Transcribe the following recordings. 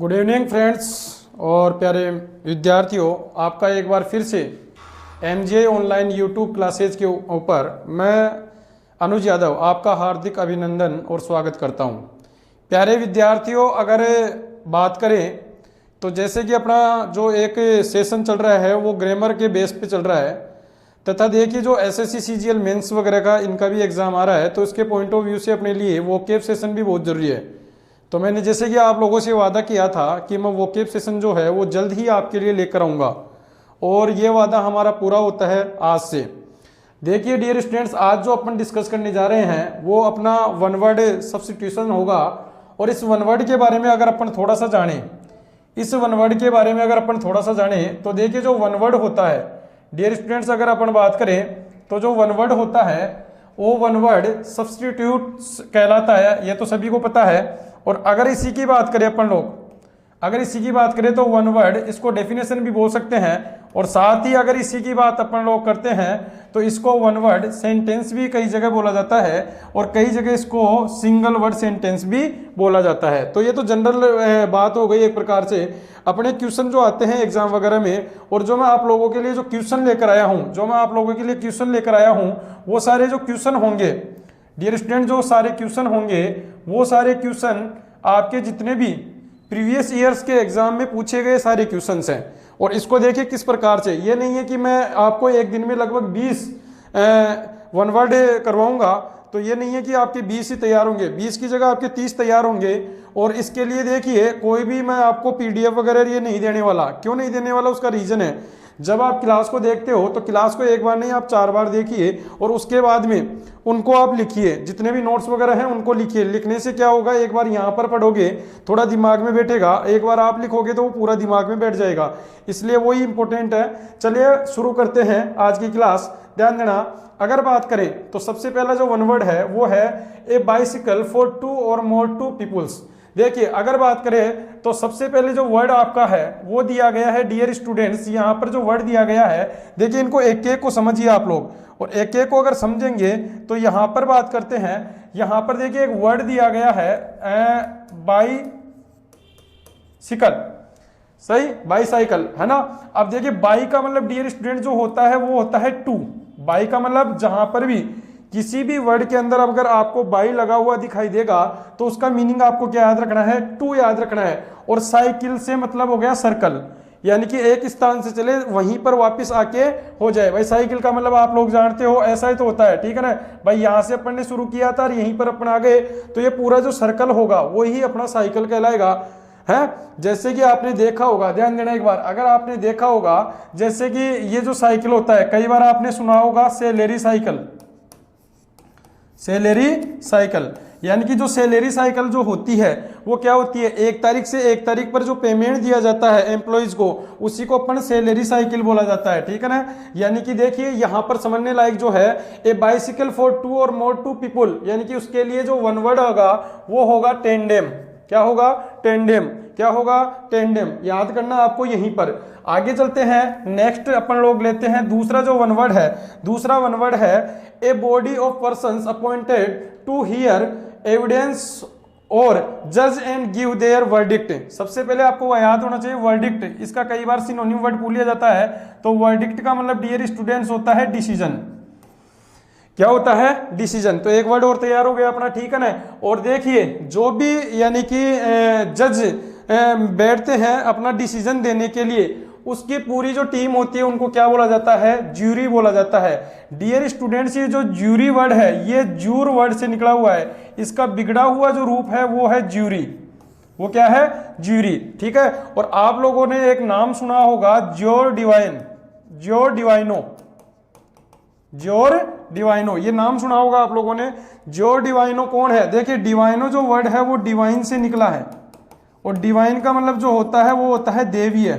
Good evening friends और प्यारे विद्यार्थियों, आपका एक बार फिर से एमजे ऑनलाइन यूट्यूब क्लासेज के ऊपर मैं अनुज यादव आपका हार्दिक अभिनंदन और स्वागत करता हूं। प्यारे विद्यार्थियों, अगर बात करें तो जैसे कि अपना जो एक सेशन चल रहा है वो ग्रामर के बेस पे चल रहा है, तथा देखिए जो एसएससी सीजीएल मेंस वगैरह का इनका भी एग्ज़ाम आ रहा है, तो इसके पॉइंट ऑफ व्यू से अपने लिए वोकेब सेशन भी बहुत ज़रूरी है। तो मैंने जैसे कि आप लोगों से वादा किया था कि मैं वोकेब सेशन जो है वो जल्द ही आपके लिए लेकर आऊँगा, और ये वादा हमारा पूरा होता है आज से। देखिए डियर स्टूडेंट्स, आज जो अपन डिस्कस करने जा रहे हैं वो अपना वन वर्ड सब्स्टिट्यूशन होगा। और इस वन वर्ड के बारे में अगर अपन थोड़ा सा जानें, तो देखिए जो वन वर्ड होता है डियर स्टूडेंट्स, अगर अपन बात करें तो जो वन वर्ड होता है वो वन वर्ड सब्स्टिट्यूट कहलाता है, ये तो सभी को पता है। और अगर इसी की बात करें तो वन वर्ड इसको डेफिनेशन भी बोल सकते हैं, और साथ ही अगर इसी की बात अपन लोग करते हैं तो इसको वन वर्ड सेंटेंस भी कई जगह बोला जाता है, और कई जगह इसको सिंगल वर्ड सेंटेंस भी बोला जाता है। तो ये तो जनरल बात हो गई एक प्रकार से। अपने क्वेश्चन जो आते हैं एग्जाम वगैरह में, और जो मैं आप लोगों के लिए जो क्वेश्चन लेकर आया हूँ, वो सारे जो क्वेश्चन होंगे डियर स्टूडेंट, जो सारे क्वेश्चन होंगे वो सारे क्वेश्चन आपके जितने भी प्रीवियस ईयर्स के एग्जाम में पूछे गए सारे क्वेश्चंस हैं। और इसको देखिए किस प्रकार से, ये नहीं है कि मैं आपको एक दिन में लगभग 20 वन वर्ड करवाऊंगा, तो ये नहीं है कि आपके 20 ही तैयार होंगे, 20 की जगह आपके 30 तैयार होंगे। और इसके लिए देखिए कोई भी मैं आपको पीडीएफ वगैरह ये नहीं देने वाला। क्यों नहीं देने वाला, उसका रीजन है, जब आप क्लास को देखते हो तो क्लास को एक बार नहीं आप 4 बार देखिए, और उसके बाद में उनको आप लिखिए, जितने भी नोट्स वगैरह हैं उनको लिखिए। लिखने से क्या होगा, एक बार यहाँ पर पढ़ोगे थोड़ा दिमाग में बैठेगा, एक बार आप लिखोगे तो वो पूरा दिमाग में बैठ जाएगा, इसलिए वही इंपॉर्टेंट है। चलिए शुरू करते हैं आज की क्लास। ध्यान देना, अगर बात करें तो सबसे पहला जो वन वर्ड है वो है ए बाइसिकल फॉर 2 और मोर 2 पीपुल्स। देखिए अगर बात करें तो सबसे पहले जो वर्ड आपका है वो दिया गया है डियर स्टूडेंट्स, यहाँ पर जो वर्ड दिया गया है, देखिए इनको एक एक को समझिए आप लोग, और एक एक को अगर समझेंगे तो यहाँ पर बात करते हैं। यहाँ पर देखिए एक वर्ड दिया गया है बाईसिकल, सही, बाईसाइकिल है ना। अब देखिए बाई का मतलब डियर स्टूडेंट जो होता है वो होता है 2। बाई का मतलब जहां पर भी किसी भी वर्ड के अंदर अगर आपको बाई लगा हुआ दिखाई देगा तो उसका मीनिंग आपको क्या याद रखना है, 2 याद रखना है। और साइकिल से मतलब हो गया सर्कल, यानी कि एक स्थान से चले वहीं पर वापस आके हो जाए। भाई साइकिल का मतलब आप लोग जानते हो, ऐसा ही तो होता है, ठीक है ना भाई। यहां से अपन ने शुरू किया था और यहीं पर अपन आ गए, तो ये पूरा जो सर्कल होगा वही अपना साइकिल कहलाएगा, है। जैसे कि आपने देखा होगा, ध्यान देना एक बार, अगर आपने देखा होगा जैसे कि ये जो साइकिल होता है, कई बार आपने सुना होगा सैलरी साइकिल, यानी कि जो सैलरी साइकिल जो होती है वो क्या होती है, 1 तारीख से 1 तारीख पर जो पेमेंट दिया जाता है एम्प्लॉइज को, उसी को अपन सैलरी साइकिल बोला जाता है, ठीक है ना। यानी कि देखिए यहाँ पर समझने लायक जो है ए बाइसिकल फॉर 2 और मोर 2 पीपुल, यानी कि उसके लिए जो वन वर्ड होगा वो होगा टेंडेम। क्या होगा, टेंडेम। याद करना आपको यहीं पर। आगे चलते हैं, नेक्स्ट अपन लोग लेते हैं दूसरा जो वन वर्ड है a body of persons appointed to hear evidence और जज एंड गिव देयर वर्डिक्ट। सबसे पहले आपको वह याद होना चाहिए वर्डिक्ट, इसका कई बार सिनोनिम वर्ड बोला जाता है। तो वर्डिक्ट का मतलब डियर स्टूडेंट्स होता है डिसीजन। क्या होता है, डिसीजन। तो एक वर्ड और तैयार हो गया अपना, ठीक है ना। और देखिए जो भी यानी कि जज बैठते हैं अपना डिसीजन देने के लिए, उसकी पूरी जो टीम होती है उनको क्या बोला जाता है, ज्यूरी बोला जाता है। डियर स्टूडेंट्स, ये जो ज्यूरी वर्ड है ये ज्यूर वर्ड से निकला हुआ है, इसका बिगड़ा हुआ जो रूप है वो है ज्यूरी। वो क्या है, ज्यूरी, ठीक है। और आप लोगों ने एक नाम सुना होगा ज्योर डिवाइनो, ये नाम सुना होगा आप लोगों ने। ज्योर डिवाइनो कौन है, देखिए डिवाइनो जो वर्ड है वो डिवाइन से निकला है, और डिवाइन का मतलब जो होता है वो होता है देवीय।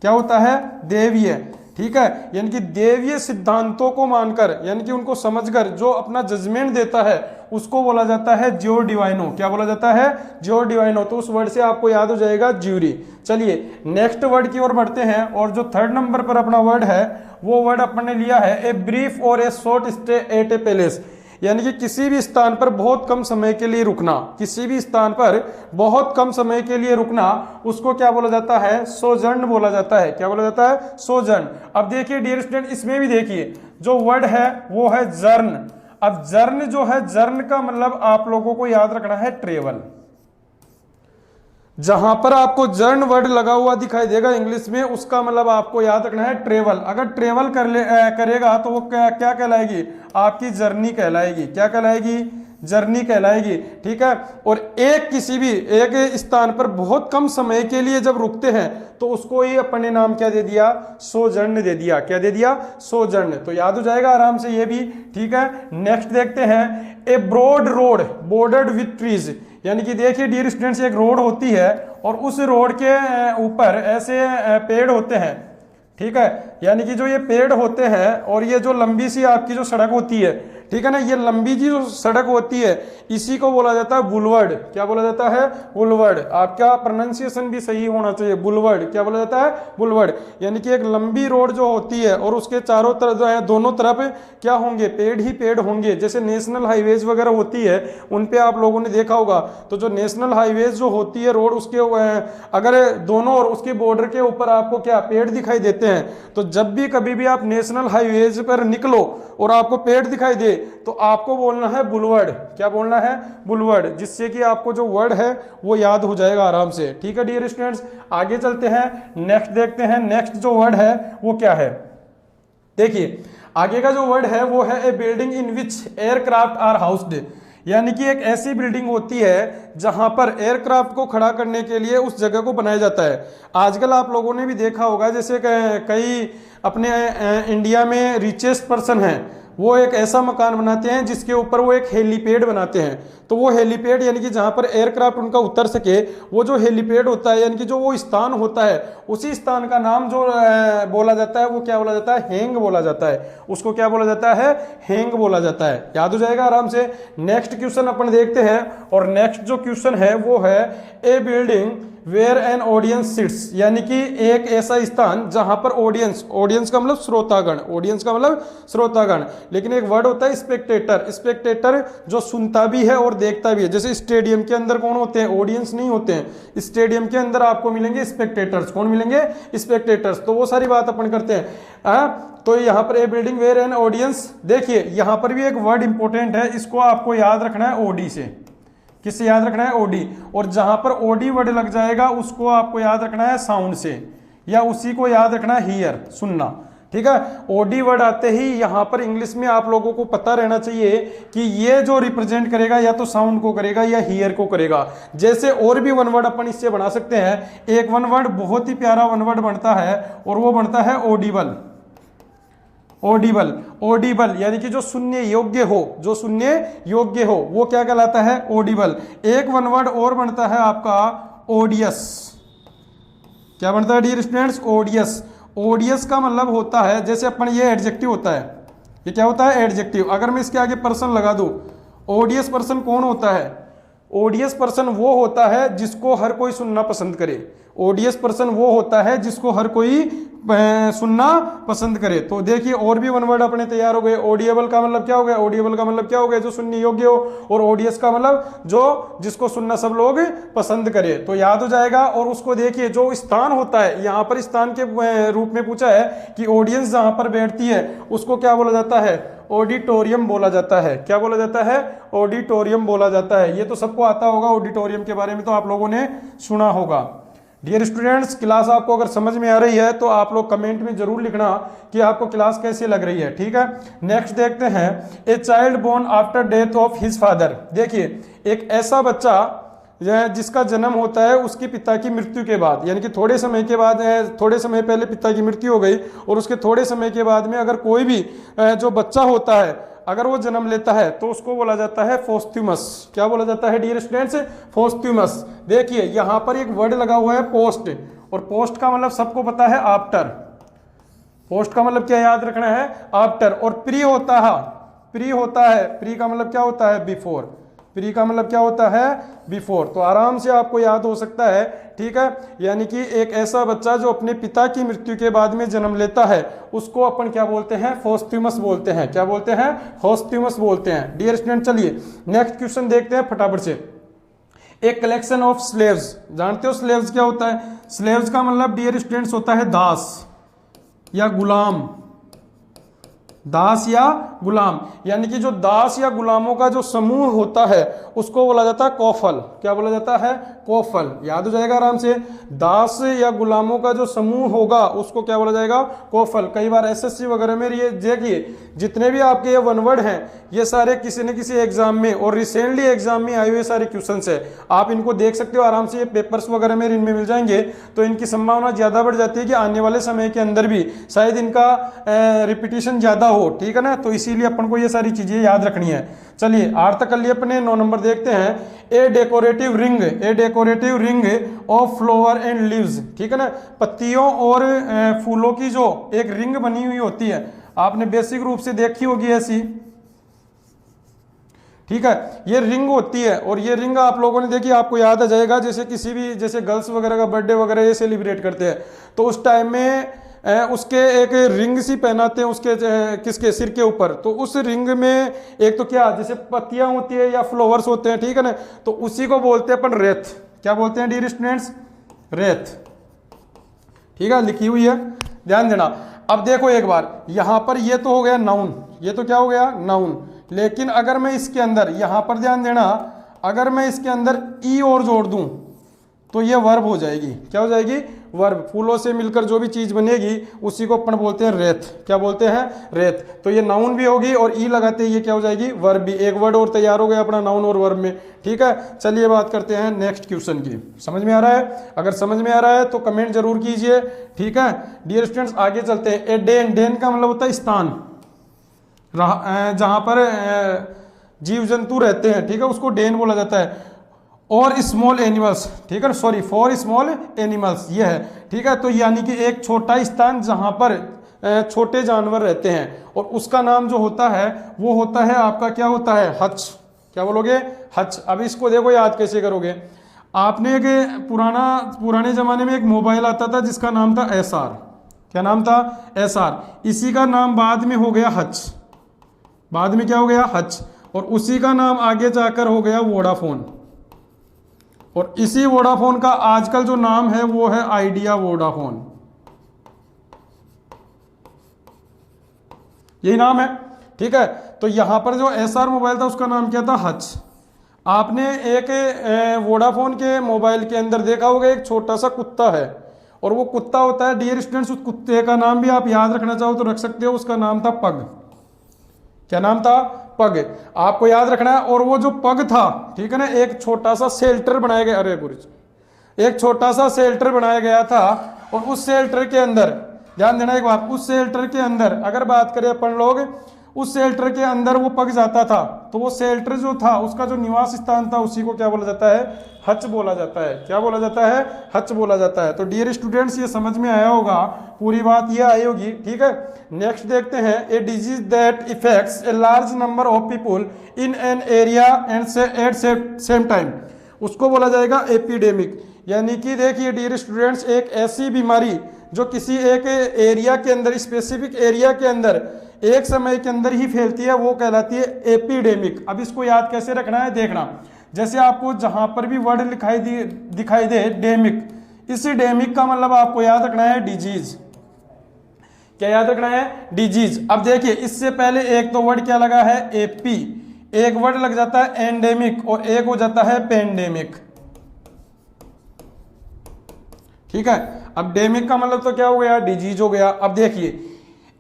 क्या होता है, देवीय, ठीक है। यानी कि देवीय सिद्धांतों को मानकर, यानी कि उनको समझकर जो अपना जजमेंट देता है उसको बोला जाता है ज्योर डिवाइनो। क्या बोला जाता है, ज्योर डिवाइनो। तो उस वर्ड से आपको याद हो जाएगा ज्यूरी। चलिए नेक्स्ट वर्ड की ओर बढ़ते हैं, और जो 3rd नंबर पर अपना वर्ड है वो वर्ड अपन ने लिया है ए ब्रीफ और ए short stay at A palace. यानी कि किसी भी स्थान पर बहुत कम समय के लिए रुकना, किसी भी स्थान पर बहुत कम समय के लिए रुकना, उसको क्या बोला जाता है? सोजर्न बोला जाता है। क्या बोला जाता है? सोजर्न। अब देखिए डियर स्टूडेंट, इसमें भी देखिए जो वर्ड है वो है जर्न। अब जर्न जो है, जर्न का मतलब आप लोगों को याद रखना है ट्रेवल। जहां पर आपको जर्न वर्ड लगा हुआ दिखाई देगा इंग्लिश में, उसका मतलब आपको याद रखना है ट्रेवल। अगर ट्रेवल करेगा तो वो क्या कहलाएगी? आपकी जर्नी कहलाएगी। क्या कहलाएगी? जर्नी कहलाएगी। ठीक है। और किसी भी एक स्थान पर बहुत कम समय के लिए जब रुकते हैं तो उसको ही अपने नाम क्या दे दिया? सोजर्न दे दिया। क्या दे दिया? सोजर्न। तो याद हो जाएगा आराम से ये भी। ठीक है। नेक्स्ट देखते हैं, a broad road bordered with trees. यानी कि देखिए डियर स्टूडेंट्स, एक रोड होती है और उस रोड के ऊपर ऐसे पेड़ होते हैं। ठीक है। यानी कि जो ये पेड़ होते हैं और ये जो लंबी सी आपकी जो सड़क होती है, ठीक है ना, ये लंबी जी जो सड़क होती है इसी को बोला जाता है बुलवर्ड। क्या बोला जाता है? बुलवर्ड। आपका प्रोनाउंसिएशन भी सही होना चाहिए। बुलवर्ड। क्या बोला जाता है? बुलवर्ड। यानी कि एक लंबी रोड जो होती है और उसके चारों तरफ जो है, दोनों तरफ क्या होंगे? पेड़ ही पेड़ होंगे। जैसे नेशनल हाईवेज वगैरह होती है उन पे आप लोगों ने देखा होगा, तो जो नेशनल हाईवेज जो होती है रोड, उसके अगर दोनों और उसके बॉर्डर के ऊपर आपको क्या पेड़ दिखाई देते हैं, तो जब भी कभी भी आप नेशनल हाईवेज पर निकलो और आपको पेड़ दिखाई दे तो आपको बोलना है बुलवर्ड। क्या बोलना है? बुलवर्ड। जिससे कि आपको जो वर्ड है वो याद हो जाएगा आराम से। ठीक है डियर स्टूडेंट्स, आगे चलते हैं, नेक्स्ट देखते हैं। नेक्स्ट जो वर्ड है वो क्या है? देखिए आगे का जो वर्ड है वो है a building in which aircraft are housed. यानी कि एक ऐसी बिल्डिंग होती है जहां पर एयरक्राफ्ट को खड़ा करने के लिए उस जगह को बनाया जाता है। आजकल आप लोगों ने भी देखा होगा, जैसे कई अपने इंडिया में रिचेस्ट पर्सन हैं, वो एक ऐसा मकान बनाते हैं जिसके ऊपर वो एक हेलीपैड बनाते हैं। तो वो हेलीपैड यानी कि जहां पर एयरक्राफ्ट उनका उतर सके, वो जो हेलीपैड होता है यानी कि जो वो स्थान होता है, उसी स्थान का नाम जो बोला जाता है वो क्या बोला जाता है? हैंग बोला जाता है। उसको क्या बोला जाता है? हैंग बोला जाता है। याद हो जाएगा आराम से। नेक्स्ट क्वेश्चन अपन देखते हैं, और नेक्स्ट जो क्वेश्चन है वो है a building where an audience sits. यानी कि एक ऐसा स्थान जहां पर ऑडियंस का मतलब श्रोतागण, ऑडियंस का मतलब श्रोतागण, लेकिन एक वर्ड होता है स्पेक्टेटर। स्पेक्टेटर जो सुनता भी है और देखता भी है। जैसे स्टेडियम के अंदर कौन होते हैं? ऑडियंस नहीं होते हैं। स्टेडियम के अंदर आपको मिलेंगे स्पेक्टेटर्स। कौन मिलेंगे? स्पेक्टेटर्स। तो वो सारी बात अपन करते हैं। तो यहाँ पर ए बिल्डिंग वेयर एन ऑडियंस, देखिए यहाँ पर भी एक वर्ड इंपॉर्टेंट है, इसको आपको याद रखना है ओडी से। किससे याद रखना है? ओडी। और जहां पर ओडी वर्ड लग जाएगा उसको आपको याद रखना है साउंड से, या उसी को याद रखना है हियर, सुनना। ठीक है। ओडी वर्ड आते ही यहां पर इंग्लिश में आप लोगों को पता रहना चाहिए कि ये जो रिप्रेजेंट करेगा या तो साउंड को करेगा या हियर को करेगा। जैसे और भी वन वर्ड अपन इससे बना सकते हैं। एक वन वर्ड बहुत ही प्यारा वन वर्ड बनता है और वो बनता है ओडिबल। ओडिबल। ओडिबल यानी कि जो सुनने योग्य हो, जो सुनने योग्य हो वो क्या कहलाता है? ओडिबल। एक वन वर्ड और बनता है आपका ओडियस। क्या बनता है डियर स्टूडेंट्स? ओडियस। ओडियस का मतलब होता है, जैसे अपन ये एडजेक्टिव होता है, ये क्या होता है? एडजेक्टिव। अगर मैं इसके आगे पर्सन लगा दूं, ओडियस पर्सन कौन होता है? ओडियस पर्सन वो होता है जिसको हर कोई सुनना पसंद करे। ओडियस पर्सन वो होता है जिसको हर कोई सुनना पसंद करे। तो देखिए और भी वन वर्ड अपने तैयार हो गए। ओडिएबल का मतलब क्या हो गया? ओडिएबल का मतलब क्या हो गया? जो सुनने योग्य हो। और ओडियस का मतलब जो जिसको सुनना सब लोग पसंद करे। तो याद हो जाएगा। और उसको देखिए जो स्थान होता है, यहाँ पर स्थान के रूप में पूछा है कि ऑडियंस जहां पर बैठती है उसको क्या बोला जाता है? ऑडिटोरियम बोला जाता है। क्या बोला जाता है? ऑडिटोरियम बोला जाता है। ये तो सबको आता होगा, ऑडिटोरियम के बारे में तो आप लोगों ने सुना होगा। डियर स्टूडेंट्स, क्लास आपको अगर समझ में आ रही है तो आप लोग कमेंट में जरूर लिखना कि आपको क्लास कैसी लग रही है। ठीक है। नेक्स्ट देखते हैं, a child born after death of his father. देखिए एक ऐसा बच्चा जिसका जन्म होता है उसके पिता की मृत्यु के बाद, यानी कि थोड़े समय के बाद, थोड़े समय पहले पिता की मृत्यु हो गई और उसके थोड़े समय के बाद में अगर कोई भी जो बच्चा होता है अगर वो जन्म लेता है तो उसको बोला जाता है पोस्ट्यूमस। क्या बोला जाता है डियर स्टूडेंट्स? पोस्ट्यूमस। देखिए यहां पर एक वर्ड लगा हुआ है पोस्ट, और पोस्ट का मतलब सबको पता है आफ्टर। पोस्ट का मतलब क्या याद रखना है? आफ्टर। और प्री होता है, प्री होता है, प्री का मतलब क्या होता है? बिफोर। प्री का मतलब क्या होता है, बिफोर। तो आराम से आपको याद हो सकता है, ठीक है। यानी कि एक ऐसा बच्चा जो अपने पिता की मृत्यु के बाद में जन्म लेता है उसको अपन क्या बोलते हैं, पोस्थ्यूमस बोलते हैं। क्या बोलते हैं, पोस्थ्यूमस बोलते हैं। डियर स्टूडेंट, चलिए नेक्स्ट क्वेश्चन देखते हैं फटाफट से। एक कलेक्शन ऑफ स्लेव्स, जानते हो स्लेव्स क्या होता है? स्लेव्स का मतलब डियर स्टूडेंट्स होता है दास या गुलाम, दास या गुलाम। यानी कि जो दास या गुलामों का जो समूह होता है उसको बोला जाता है कौफल। क्या बोला जाता है, कौफल। याद हो जाएगा आराम से, दास या गुलामों का जो समूह होगा उसको क्या बोला जाएगा, कौफल। कई बार एसएससी वगैरह में ये देखिए जितने भी आपके ये वन वर्ड हैं ये सारे किसी न किसी एग्जाम में और रिसेंटली एग्जाम में आए हुए सारे क्वेश्चन है। आप इनको देख सकते हो आराम से, ये पेपर्स वगैरह में इनमें मिल जाएंगे। तो इनकी संभावना ज्यादा बढ़ जाती है कि आने वाले समय के अंदर भी शायद इनका रिपीटिशन ज्यादा हो, ठीक है ना। तो इसीलिए अपन को ये सारी चीजें याद रखनी है। चलिए 8 तक कर लिए अपने, 9 नंबर देखते हैं। A decorative ring, a decorative ring of flower and leaves, ठीक है ना। पत्तियों और फूलों की जो एक रिंग बनी हुई होती है, आपने बेसिक रूप से देखी होगी ऐसी, ठीक है। ये रिंग होती है और ये रिंग आप लोगों ने देखी, आपको याद आ जाएगा जैसे किसी भी जैसे गर्ल्स वगैरह का बर्थडे वगैरह ये सेलिब्रेट करते हैं तो उस टाइम में उसके एक रिंग सी पहनाते हैं उसके किसके सिर के ऊपर। तो उस रिंग में एक तो क्या जैसे पत्तियां होती है या फ्लावर्स होते हैं, ठीक है ना। तो उसी को बोलते हैं अपन रेत। क्या बोलते हैं डियर स्टूडेंट्स, रेत, ठीक है, लिखी हुई है, ध्यान देना। अब देखो एक बार यहां पर ये तो हो गया नाउन, ये तो क्या हो गया नाउन। लेकिन अगर मैं इसके अंदर यहां पर ध्यान देना, अगर मैं इसके अंदर ई और जोड़ दूं तो ये वर्ब हो जाएगी। क्या हो जाएगी, वर्ब। फूलों से मिलकर जो भी चीज बनेगी उसी को अपन बोलते हैं रेत। क्या बोलते हैं, रेत। तो ये नाउन भी होगी और ई लगाते ही ये क्या हो जाएगी, वर्ब भी। एक वर्ड और तैयार हो गया अपना नाउन और वर्ब में, ठीक है। चलिए बात करते हैं नेक्स्ट क्वेश्चन की। समझ में आ रहा है? अगर समझ में आ रहा है तो कमेंट जरूर कीजिए, ठीक है। डियर स्टूडेंट्स आगे चलते हैं। ए डेन, डेन का मतलब होता है स्थान, जहां पर जीव जंतु रहते हैं, ठीक है, उसको डेन बोला जाता है। और स्मॉल एनिमल्स, ठीक है, सॉरी फॉर स्मॉल एनिमल्स ये है, ठीक है। तो यानी कि एक छोटा स्थान जहां पर छोटे जानवर रहते हैं और उसका नाम जो होता है वो होता है आपका क्या होता है, हच। क्या बोलोगे, हच। अब इसको देखो याद कैसे करोगे। आपने एक पुराने जमाने में एक मोबाइल आता था जिसका नाम था एसआर। क्या नाम था, एसआर। इसी का नाम बाद में हो गया हच, बाद में क्या हो गया, हच। और उसी का नाम आगे जाकर हो गया वोडाफोन। और इसी वोडाफोन का आजकल जो नाम है वो है आइडिया वोडाफोन, यही नाम है, ठीक है। तो यहां पर जो एसआर मोबाइल था उसका नाम क्या था, हच। आपने एक वोडाफोन के मोबाइल के अंदर देखा होगा एक छोटा सा कुत्ता है और वो कुत्ता होता है डियर स्टूडेंट्स, उस कुत्ते का नाम भी आप याद रखना चाहो तो रख सकते हो, उसका नाम था पग। क्या नाम था, पग। आपको याद रखना है। और वो जो पग था, ठीक है ना, एक छोटा सा शेल्टर बनाया गया, अरे गुरुजी, एक छोटा सा शेल्टर बनाया गया था और उस शेल्टर के अंदर ध्यान देना एक बात, उस शेल्टर के अंदर अगर बात करें अपन लोग, उस शेल्टर के अंदर वो पग जाता था तो वो शेल्टर जो था उसका जो निवास स्थान था उसी को क्या बोला जाता है, हच बोला जाता है। क्या बोला जाता है, हच बोला जाता है। तो डियर स्टूडेंट्स ये समझ में आया होगा, पूरी बात ये आई होगी, ठीक है। नेक्स्ट देखते हैं। A disease that affects a large number of people in an area and at same time, उसको बोला जाएगा एपिडेमिक। यानी कि देखिए डियर स्टूडेंट्स, एक ऐसी बीमारी जो किसी एक एरिया के अंदर, स्पेसिफिक एरिया के अंदर एक समय के अंदर ही फैलती है, वो कहलाती है एपिडेमिक। अब इसको याद कैसे रखना है देखना। जैसे आपको जहां पर भी वर्ड दिखाई दे डेमिक, इसी डेमिक का मतलब आपको याद रखना है डिजीज। क्या याद रखना है, डिजीज। अब देखिए इससे पहले एक तो वर्ड क्या लगा है, एपी, एक वर्ड लग जाता है एंडेमिक और एक हो जाता है पेंडेमिक, ठीक है। अब डेमिक का मतलब तो क्या हो गया, डिजीज हो गया। अब देखिए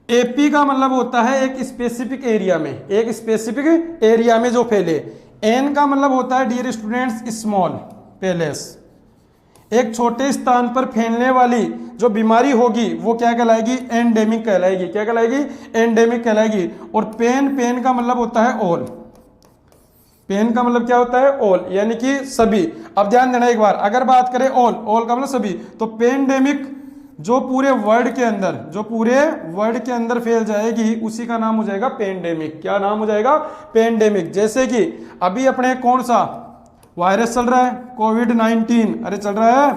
एपी का मतलब होता है एक स्पेसिफिक एरिया में, एक स्पेसिफिक एरिया में जो फैले। एन का मतलब होता है डियर स्टूडेंट्स स्मॉल, पैलेस। एक छोटे स्थान पर फैलने वाली जो बीमारी होगी वो क्या कहलाएगी, एंडेमिक कहलाएगी। क्या कहलाएगी, एंडेमिक कहलाएगी। और पेन का मतलब होता है ऑल, पेन का मतलब क्या होता है, ऑल, यानी कि सभी। अब ध्यान देना एक बार, अगर बात करें ऑल का मतलब सभी, तो पेंडेमिक जो पूरे वर्ल्ड के अंदर फैल जाएगी उसी का नाम हो जाएगा पेंडेमिक। क्या नाम हो जाएगा? पेंडेमिक। जैसे कि अभी अपने कौन सा वायरस चल रहा है? कोविड-19। अरे चल रहा है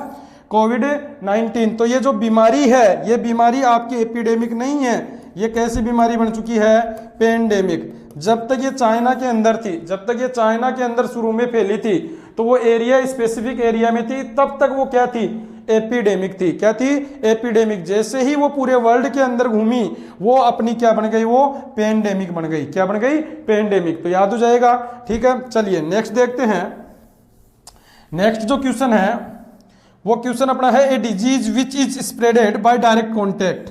कोविड-19। तो ये जो बीमारी है, ये बीमारी आपकी एपिडेमिक नहीं है, ये कैसी बीमारी बन चुकी है? पेंडेमिक। जब तक ये चाइना के अंदर थी, जब तक ये चाइना के अंदर शुरू में फैली थी, तो वो एरिया स्पेसिफिक एरिया में थी, तब तक वो क्या थी? एपिडेमिक थी। क्या थी? एपिडेमिक। जैसे ही वो पूरे वर्ल्ड के अंदर घूमी, वो अपनी क्या बन गई? वो पेंडेमिक बन गई। क्या बन गई? पेंडेमिक। तो याद हो जाएगा। ठीक है, चलिए नेक्स्ट देखते हैं। नेक्स्ट जो क्वेश्चन है वो क्वेश्चन अपना है, a disease which is spreaded by direct contact.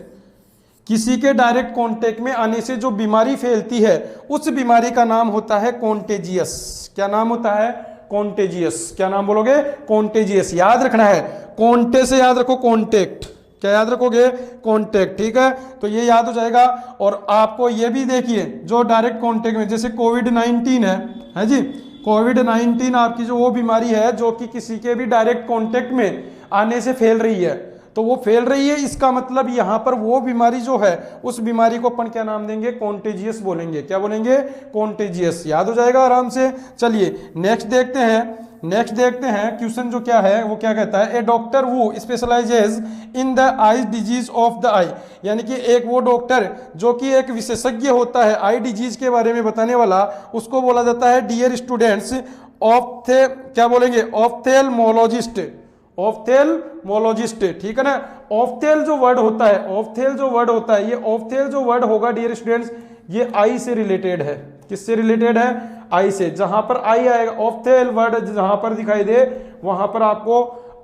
किसी के डायरेक्ट कांटेक्ट में आने से जो बीमारी फैलती है, उस बीमारी का नाम होता है कॉन्टेजियस। क्या नाम होता है? कॉन्टेजियस। क्या नाम बोलोगे? कॉन्टेजियस। याद रखना है, कॉन्टे से याद रखो कॉन्टेक्ट। क्या याद रखोगे? कॉन्टेक्ट। ठीक है, तो ये याद हो जाएगा। और आपको ये भी देखिए, जो डायरेक्ट कॉन्टेक्ट में, जैसे कोविड-19 है जी, कोविड-19 आपकी जो वो बीमारी है जो कि किसी के भी डायरेक्ट कॉन्टेक्ट में आने से फैल रही है, तो वो फैल रही है, इसका मतलब यहां पर वो बीमारी जो है, उस बीमारी को अपन क्या नाम देंगे? कॉन्टेजियस बोलेंगे। क्या बोलेंगे? कॉन्टेजियस। याद हो जाएगा आराम से। चलिए नेक्स्ट देखते हैं। नेक्स्ट देखते हैं क्वेश्चन जो क्या है, वो क्या कहता है, ए डॉक्टर वो specialises in the eye disease of the eye. यानी कि एक वो डॉक्टर जो कि एक विशेषज्ञ होता है आई डिजीज के बारे में बताने वाला, उसको बोला जाता है डियर स्टूडेंट्स क्या बोलेंगे? ऑफ्थेल्मोलॉजिस्ट। ऑफ्थेल्मोलॉजिस्ट। ठीक है ना। ऑफ्थेल जो वर्ड होता है, ऑफ्थेल जो वर्ड होता है, ये ऑफ्थेल जो वर्ड होगा डियर स्टूडेंट्स, ये आई से रिलेटेड है। किससे रिलेटेड है? आई से। जहां पर आई आएगा, ऑफ्थेल वर्ड जहां पर दिखाई दे, वहां पर आपको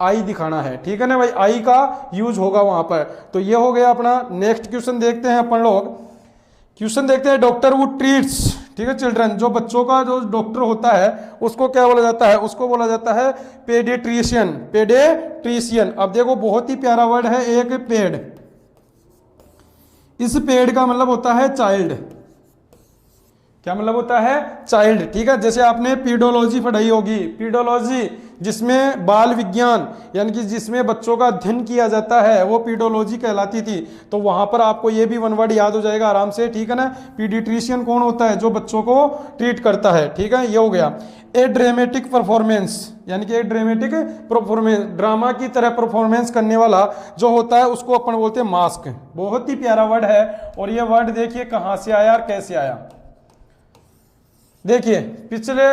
आई दिखाना है। ठीक है ना भाई, आई का यूज होगा वहां पर। तो ये हो गया अपना। नेक्स्ट क्वेश्चन देखते हैं अपन लोग। क्वेश्चन देखते हैं, डॉक्टर वुड ट्रीट्स, ठीक है, चिल्ड्रन, जो बच्चों का जो डॉक्टर होता है उसको क्या बोला जाता है? उसको बोला जाता है पेडिट्रिशियन। पेडिट्रिशियन। अब देखो बहुत ही प्यारा वर्ड है एक, पेड। इस पेड का मतलब होता है चाइल्ड। क्या मतलब होता है? चाइल्ड। ठीक है, जैसे आपने पीडोलॉजी पढ़ाई होगी, पीडोलॉजी जिसमें बाल विज्ञान यानी कि जिसमें बच्चों का अध्ययन किया जाता है, वो पीडोलॉजी कहलाती थी। तो वहां पर आपको ये भी वन वर्ड याद हो जाएगा आराम से। ठीक है ना। पीडिट्रिशियन कौन होता है? जो बच्चों को ट्रीट करता है। ठीक है, ये हो गया। ए ड्रामेटिक परफॉर्मेंस, यानी कि एक ड्रामेटिक परफॉर्मेंस, ड्रामा की तरह परफॉर्मेंस करने वाला जो होता है, उसको अपन बोलते हैं मास्क। बहुत ही प्यारा वर्ड है। और ये वर्ड देखिए कहां से आया और कैसे आया। देखिए पिछले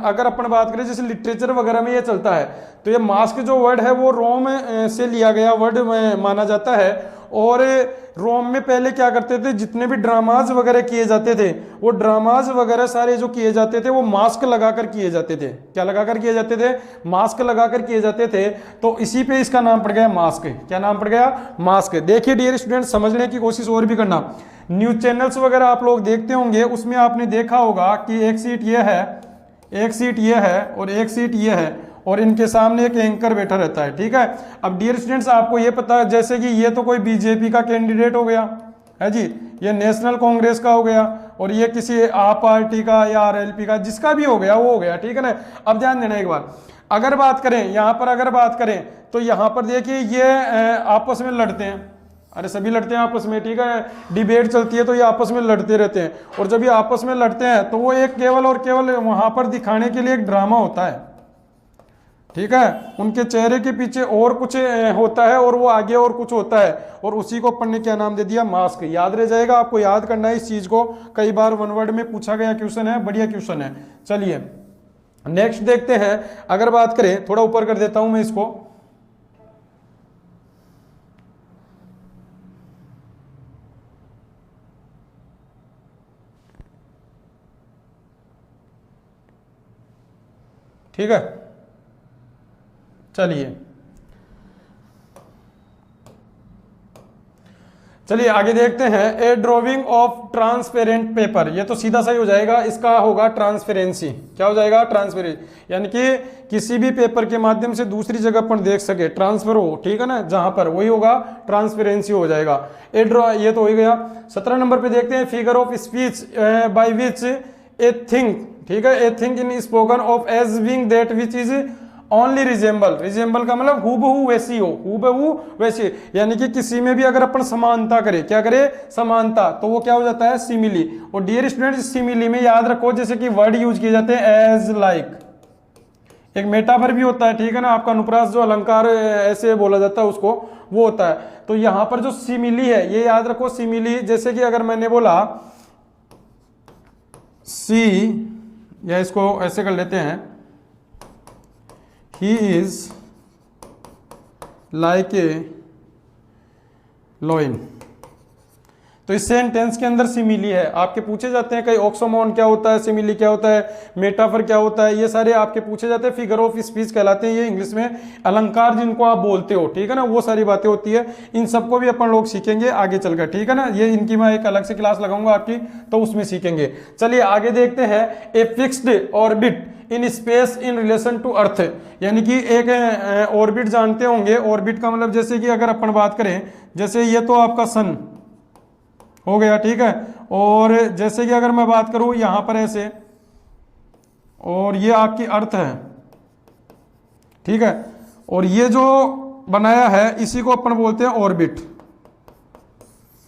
अगर अपन बात करें जैसे लिटरेचर वगैरह में ये चलता है, तो ये मास्क जो वर्ड है वो रोम से लिया गया वर्ड माना जाता है। और रोम में पहले क्या करते थे, जितने भी ड्रामाज वगैरह किए जाते थे, वो ड्रामाज वगैरह सारे जो किए जाते थे वो मास्क लगाकर किए जाते थे। क्या लगाकर किए जाते थे? मास्क लगाकर किए जाते थे। तो इसी पे इसका नाम पड़ गया मास्क। क्या नाम पड़ गया? मास्क। देखिए डियर स्टूडेंट, समझने की कोशिश और भी करना। न्यूज चैनल्स वगैरह आप लोग देखते होंगे, उसमें आपने देखा होगा कि एक सीट ये है, एक सीट ये है और एक सीट ये है, और इनके सामने एक एंकर बैठा रहता है। ठीक है। अब डियर स्टूडेंट्स आपको ये पता है, जैसे कि ये तो कोई बीजेपी का कैंडिडेट हो गया है जी, ये नेशनल कांग्रेस का हो गया, और ये किसी आप पार्टी का या आरएलपी का, जिसका भी हो गया वो हो गया। ठीक है ना। अब ध्यान देना एक बार, अगर बात करें यहाँ पर, अगर बात करें तो यहाँ पर देखिए ये आपस में लड़ते हैं। अरे सभी लड़ते हैं आपस में। ठीक है, डिबेट चलती है तो ये आपस में लड़ते रहते हैं। और जब ये आपस में लड़ते हैं तो वो एक केवल और केवल वहां पर दिखाने के लिए एक ड्रामा होता है। ठीक है, उनके चेहरे के पीछे और कुछ होता है और वो आगे और कुछ होता है, और उसी को अपन ने क्या नाम दे दिया? मास्क। याद रह जाएगा, आपको याद करना है इस चीज को। कई बार वन वर्ड में पूछा गया क्वेश्चन है, बढ़िया क्वेश्चन है। चलिए नेक्स्ट देखते हैं। अगर बात करें, थोड़ा ऊपर कर देता हूं मैं इसको, ठीक है। चलिए आगे देखते हैं। ए ड्रॉइंग ऑफ ट्रांसपेरेंट पेपर, ये तो सीधा सा ही हो जाएगा, इसका होगा ट्रांसपेरेंसी। क्या हो जाएगा? ट्रांसपेरेंसी। यानी कि किसी भी पेपर के माध्यम से दूसरी जगह पर देख सके, ट्रांसफर हो। ठीक है ना, जहां पर वही होगा ट्रांसपेरेंसी हो जाएगा। ए ड्रॉ, ये तो हो गया। 17 नंबर पे देखते हैं, figure of speech by which a thing, ठीक है, a thing in spoken of as being that which is only resemble, resemble का मतलब हूबहू वैसी हो, हूबहू वैसी, यानी कि किसी में भी अगर अपन समानता करें, क्या करे, समानता, तो वो क्या हो जाता है, सिमिली। और डियर स्टूडेंट्स, सिमिली में याद रखो जैसे कि वर्ड यूज किए जाते हैं एज लाइक, एक मेटाफर भी होता है, ठीक है ना, आपका अनुप्रास जो अलंकार ऐसे बोला जाता है उसको, वो होता है। तो यहां पर जो सिमिली है ये याद रखो, सिमिली जैसे कि अगर मैंने बोला सी, या इसको ऐसे कर लेते हैं, he is like a lion, तो इस सेंटेंस के अंदर सिमिली है। आपके पूछे जाते हैं कई ऑक्सोमोन क्या होता है, सिमिली क्या होता है, मेटाफर क्या होता है, ये सारे आपके पूछे जाते हैं। फिगर ऑफ स्पीच कहलाते हैं ये इंग्लिश में, अलंकार जिनको आप बोलते हो, ठीक है ना, वो सारी बातें होती है। इन सबको भी अपन लोग सीखेंगे आगे चलकर, ठीक है ना, ये इनकी मैं एक अलग से क्लास लगाऊंगा आपकी, तो उसमें सीखेंगे। चलिए आगे देखते हैं, a fixed orbit in space in relation to earth, यानी कि एक ऑर्बिट जानते होंगे, ऑर्बिट का मतलब जैसे कि अगर अपन बात करें, जैसे ये तो आपका सन हो गया, ठीक है, और जैसे कि अगर मैं बात करूं यहां पर ऐसे, और ये आपकी अर्थ है, ठीक है, और ये जो बनाया है इसी को अपन बोलते हैं ऑर्बिट,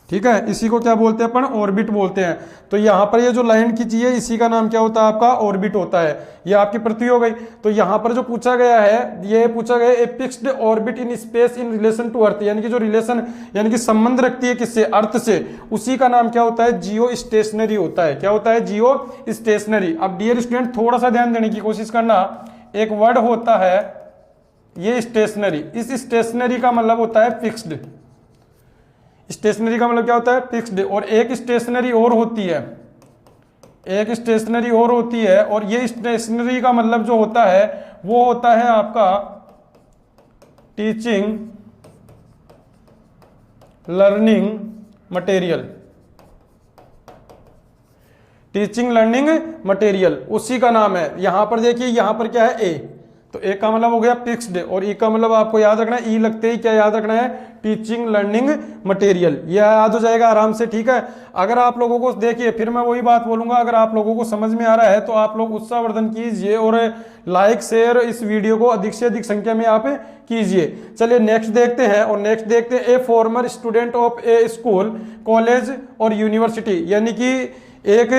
ठीक है, इसी को क्या बोलते हैं अपन, ऑर्बिट बोलते हैं। तो यहां पर ये जो लाइन खींची है इसी का नाम क्या होता है, आपका ऑर्बिट होता है। ये आपकी पृथ्वी हो गई। तो यहां पर जो पूछा गया है, ये पूछा गया a fixed orbit in space in relation to earth, यानी कि जो रिलेशन यानी कि संबंध रखती है किससे, अर्थ से, उसी का नाम क्या होता है, जियो स्टेशनरी होता है। क्या होता है, जियो स्टेशनरी। अब डियर स्टूडेंट थोड़ा सा ध्यान देने की कोशिश करना, एक वर्ड होता है ये स्टेशनरी, इस स्टेशनरी का मतलब होता है फिक्स्ड, स्टेशनरी का मतलब क्या होता है, फिक्स्ड। और एक स्टेशनरी और होती है, एक स्टेशनरी और होती है, और ये स्टेशनरी का मतलब जो होता है वो होता है आपका teaching learning material, teaching learning material उसी का नाम है। यहां पर देखिए, यहां पर क्या है, ए, तो ए का मतलब हो गया फिक्स्ड, और ई का मतलब आपको याद रखना है, ई लगते ही क्या याद रखना है, टीचिंग लर्निंग मटेरियल, ये याद हो जाएगा आराम से, ठीक है। अगर आप लोगों को देखिए, फिर मैं वही बात बोलूंगा, अगर आप लोगों को समझ में आ रहा है तो आप लोग उत्साहवर्धन कीजिए और लाइक शेयर इस वीडियो को अधिक से अधिक संख्या में आप कीजिए। चलिए नेक्स्ट देखते हैं, और नेक्स्ट देखते हैं, ए farmer student of A school college और यूनिवर्सिटी, यानी कि एक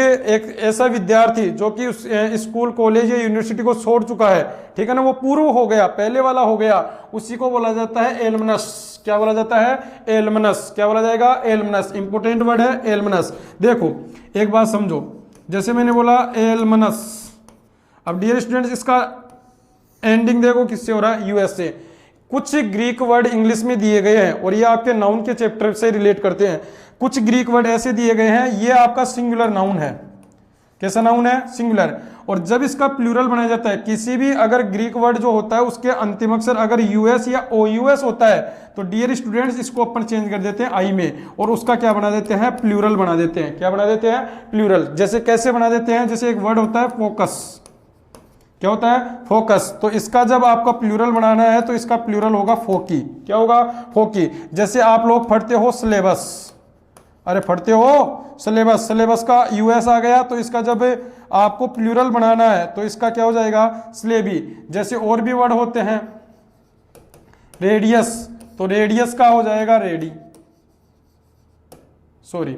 ऐसा विद्यार्थी जो कि उस स्कूल कॉलेज या यूनिवर्सिटी को छोड़ चुका है, ठीक है ना, वो पूर्व हो गया, पहले वाला हो गया, उसी को बोला जाता है एलमनस। क्या बोला जाता है, एलमनस। क्या बोला जाएगा, एलमनस। इंपोर्टेंट वर्ड है एलमनस। देखो एक बात समझो, जैसे मैंने बोला एलमनस, अब डियर स्टूडेंट्स इसका एंडिंग देखो किससे हो रहा है, यूएस से। कुछ ग्रीक वर्ड इंग्लिश में दिए गए हैं और ये आपके नाउन के चैप्टर से रिलेट करते हैं। कुछ ग्रीक वर्ड ऐसे दिए गए हैं, ये आपका सिंगुलर नाउन है। कैसा नाउन है, सिंगुलर। और जब इसका प्लूरल बनाया जाता है, किसी भी अगर ग्रीक वर्ड जो होता है उसके अंतिम अक्षर अगर यूएस या ओयूएस होता है, तो डियर स्टूडेंट्स इसको अपन चेंज कर देते हैं आई में, और उसका क्या बना देते हैं, प्लूरल बना देते हैं। क्या बना देते हैं, प्लूरल। जैसे कैसे बना देते हैं, जैसे एक वर्ड होता है फोकस। क्या होता है, फोकस। तो इसका जब आपका प्लूरल बनाना है तो इसका प्लूरल होगा फोकी। क्या होगा, फोकी। जैसे आप लोग पढ़ते हो सिलेबस, अरे पढ़ते हो सिलेबस, सिलेबस का यूएस आ गया, तो इसका जब आपको प्लूरल बनाना है तो इसका क्या हो जाएगा, स्लेबी। जैसे और भी वर्ड होते हैं, रेडियस, तो रेडियस का हो जाएगा रेडी, सॉरी,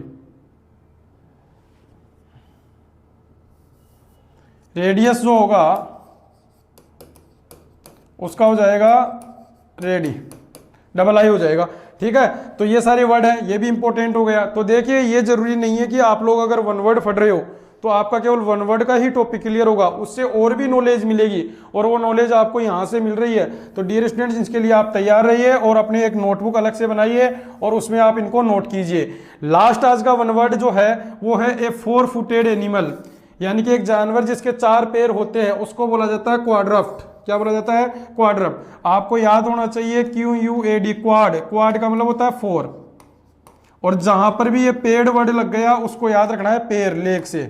रेडियस जो होगा उसका हो जाएगा रेडी, डबल आई हो जाएगा। ठीक है, तो ये सारे वर्ड हैं, ये भी इंपॉर्टेंट हो गया। तो देखिए ये जरूरी नहीं है कि आप लोग अगर वन वर्ड पढ़ रहे हो तो आपका केवल वन वर्ड का ही टॉपिक क्लियर होगा, उससे और भी नॉलेज मिलेगी, और वो नॉलेज आपको यहाँ से मिल रही है। तो डियर स्टूडेंट्स, इसके लिए आप तैयार रहिए और अपने एक नोटबुक अलग से बनाइए और उसमें आप इनको नोट कीजिए। लास्ट आज का वन वर्ड जो है वो है ए 4 फुटेड एनिमल, यानी कि एक जानवर जिसके 4 पैर होते हैं उसको बोला जाता है क्वाड्रप्ट। क्या बोला जाता है, क्वाड्रप्ट। आपको याद होना चाहिए QUAD, क्वाड। क्वाड का मतलब होता है 4, और जहां पर भी ये पेड़ वर्ड लग गया उसको याद रखना है पेड़, लेग से।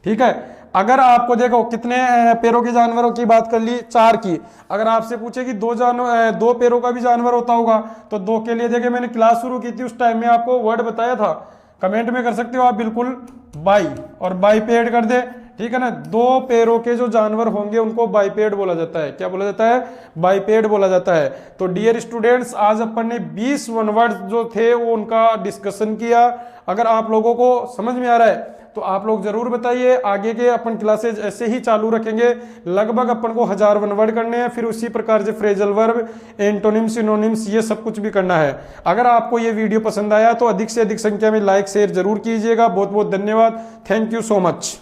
ठीक है, अगर आपको देखो कितने पैरों के जानवरों की बात कर ली, 4 की। अगर आपसे पूछे कि 2 पैरों का भी जानवर होता होगा तो 2 के लिए देखिए मैंने क्लास शुरू की थी, उस टाइम में आपको वर्ड बताया था, कमेंट में कर सकते हो आप बिल्कुल, बाई, और बाई पे ऐड कर दे। ठीक है ना। दो पैरों के जो जानवर होंगे उनको बाइपेड बोला जाता है। क्या बोला जाता है? बाइपेड बोला जाता है। तो डियर स्टूडेंट्स, आज अपन ने 20 वन वर्ड जो थे वो उनका डिस्कशन किया। अगर आप लोगों को समझ में आ रहा है तो आप लोग जरूर बताइए। आगे के अपन क्लासेज ऐसे ही चालू रखेंगे। लगभग अपन को 1000 वन वर्ड करने हैं। फिर उसी प्रकार से फ्रेजल वर्ब, एंटोनिम्स, सिनोनिम्स, ये सब कुछ भी करना है। अगर आपको ये वीडियो पसंद आया तो अधिक से अधिक संख्या में लाइक शेयर जरूर कीजिएगा। बहुत बहुत धन्यवाद। Thank you so much.